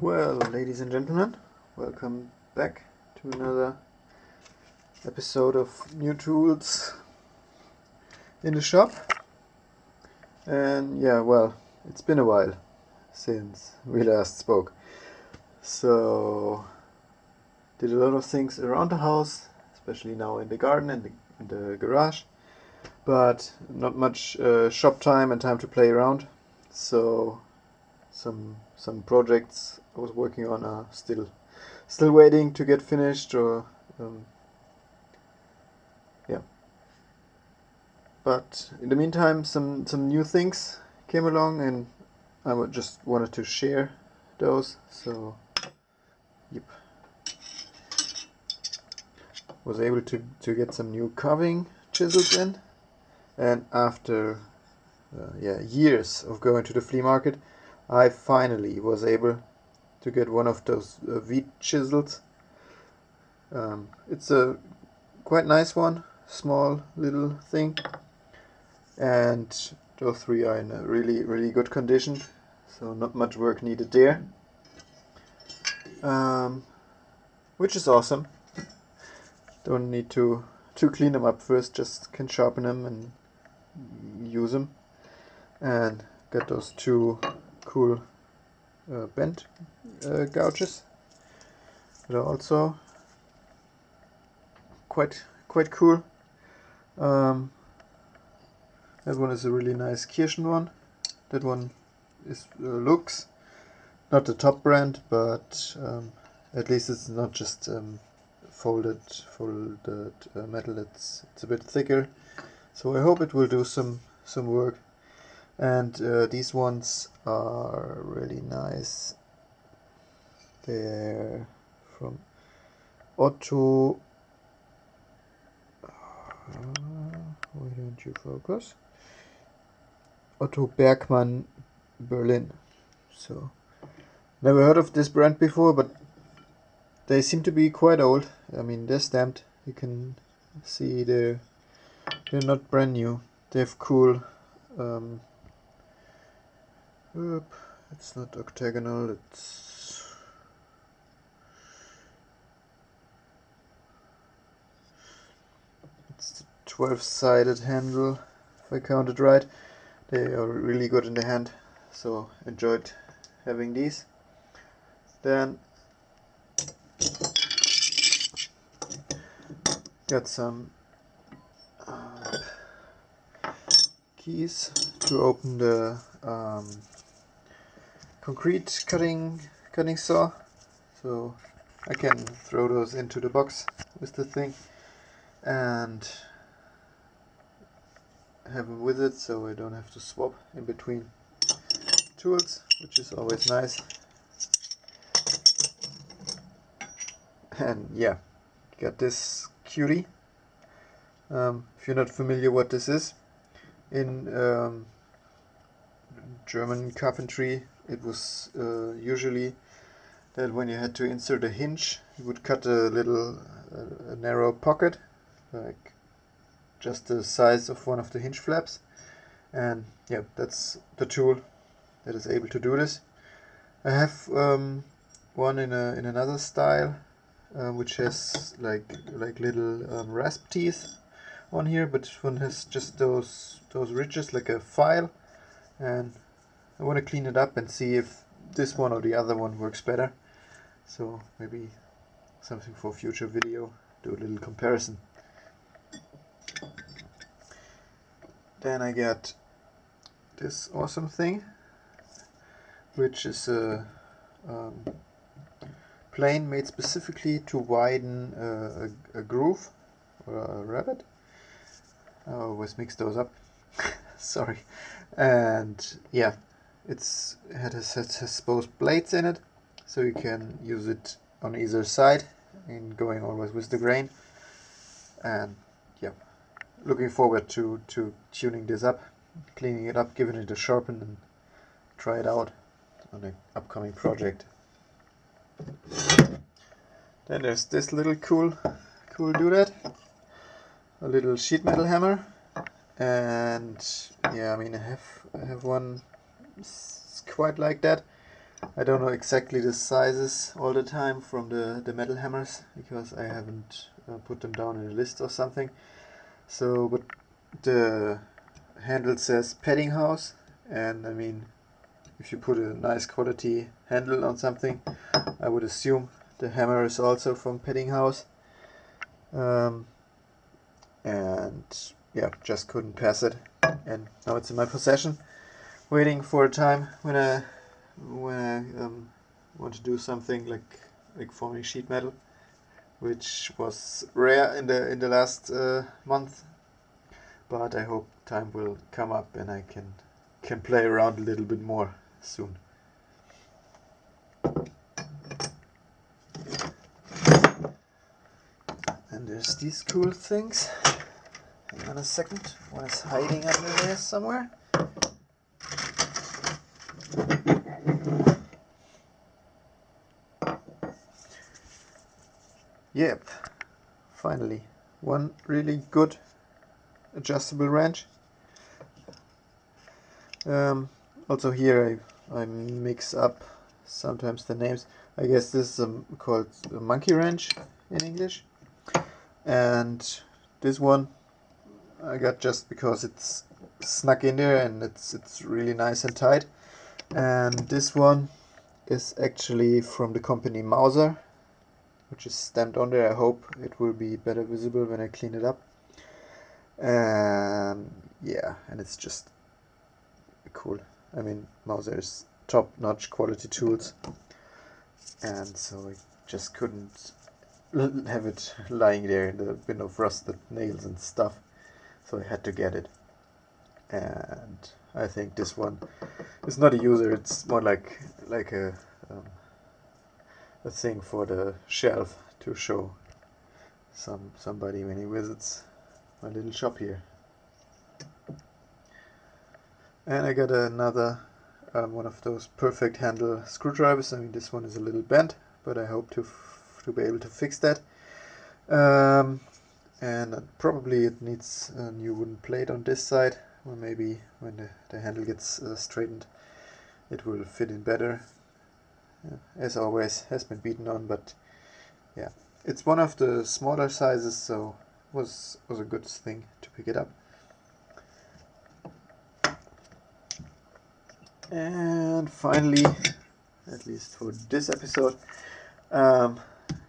Well, ladies and gentlemen, welcome back to another episode of New Tools in the Shop. And yeah, well, it's been a while since we last spoke. So, did a lot of things around the house, especially now in the garden and in the garage, but not much shop time and time to play around. So, some projects I was working on are still waiting to get finished, or yeah. But in the meantime, some new things came along, and just wanted to share those. So, yep, was able to get some new carving chisels in, and after years of going to the flea market, I finally was able to get one of those wheat chisels. It's a quite nice one, small little thing, and those three are in a really good condition, so not much work needed there, which is awesome. Don't need to clean them up first, just can sharpen them and use them. And got those two cool bent gouges that are also quite cool. That one is a really nice Kirschen one. That one is Lux, not the top brand, but at least it's not just folded metal. It's a bit thicker, so I hope it will do some work. And these ones are really nice. They're from Otto. Why don't you focus? Otto Bergmann, Berlin. So, never heard of this brand before, but they seem to be quite old. I mean, they're stamped. You can see they're not brand new. They have cool. It's not octagonal. It's 12-sided handle, if I counted right. They are really good in the hand, so enjoyed having these. Then got some keys to open the concrete cutting saw, so I can throw those into the box with the thing and have them with it, so I don't have to swap in between tools, which is always nice. And yeah, got this cutie. If you're not familiar what this is, in German carpentry it was usually that when you had to insert a hinge, you would cut a little narrow pocket, like just the size of one of the hinge flaps, and yeah, that's the tool that is able to do this. I have one in another style, which has like little rasp teeth on here, but this one has just those ridges like a file, and I want to clean it up and see if this one or the other one works better. So maybe something for a future video, do a little comparison. Then I got this awesome thing, which is a plane made specifically to widen a groove or a rabbet. I always mix those up. Sorry. And yeah, it has both blades in it, so you can use it on either side in going always with the grain. And yeah, looking forward to tuning this up, cleaning it up, giving it a sharpen, and try it out on an upcoming project. Then there's this little cool doodad, a little sheet metal hammer, and yeah, I mean I have one quite like that. I don't know exactly the sizes all the time from the metal hammers, because I haven't put them down in a list or something. So, but the handle says padding house, and I mean, if you put a nice quality handle on something, I would assume the hammer is also from padding house. And yeah, just couldn't pass it, and now it's in my possession, waiting for a time when I want to do something like forming sheet metal, which was rare in the last month. But I hope time will come up and I can play around a little bit more soon. And there's these cool things. Hang on a second. One is hiding under there somewhere. Yep, finally, one really good adjustable wrench. Also here I mix up sometimes the names. I guess this is called a monkey wrench in English, and this one I got just because it's snuck in there and it's really nice and tight. And this one is actually from the company Mauser, which is stamped on there. I hope it will be better visible when I clean it up. Yeah, and it's just cool. I mean, Mauser is top-notch quality tools, and so I just couldn't have it lying there in the bin of rusted nails and stuff, so I had to get it. And I think this one is not a user, it's more like a thing for the shelf to show somebody when he visits my little shop here. And I got another one of those perfect handle screwdrivers. I mean, this one is a little bent, but I hope to be able to fix that. And probably it needs a new wooden plate on this side, or maybe when the handle gets straightened it will fit in better. As always, has been beaten on, but yeah, it's one of the smaller sizes, so was a good thing to pick it up. And finally, at least for this episode,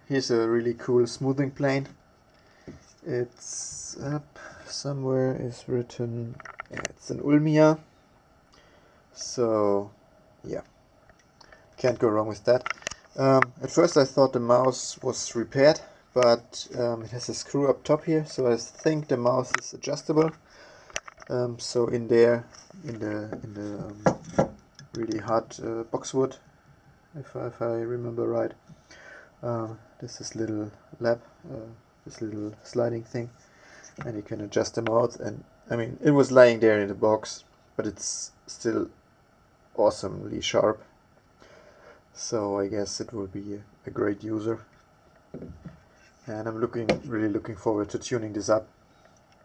here's a really cool smoothing plane. It's up somewhere, is written, it's an Ulmia, so yeah, can't go wrong with that. At first I thought the mouse was repaired, but it has a screw up top here, so I think the mouse is adjustable. So in there, in the really hard boxwood, if I remember right, there's this little lap, this little sliding thing, and you can adjust the mouth. And I mean, it was lying there in the box, but it's still awesomely sharp. So I guess it will be a great user, and I'm really looking forward to tuning this up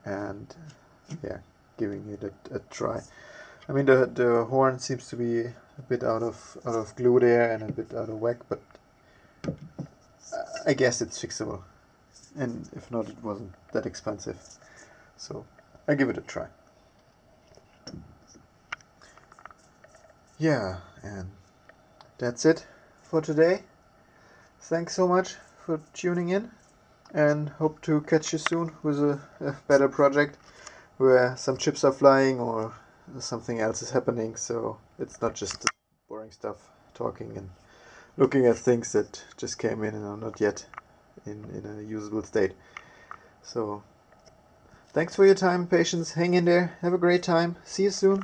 and yeah, giving it a try. I mean, the horn seems to be a bit out of glue there and a bit out of whack, but I guess it's fixable, and if not, it wasn't that expensive, so I give it a try. Yeah, and that's it for today. Thanks so much for tuning in, and hope to catch you soon with a better project where some chips are flying or something else is happening, so it's not just boring stuff, talking and looking at things that just came in and are not yet in a usable state. So thanks for your time, patience, hang in there, have a great time, see you soon.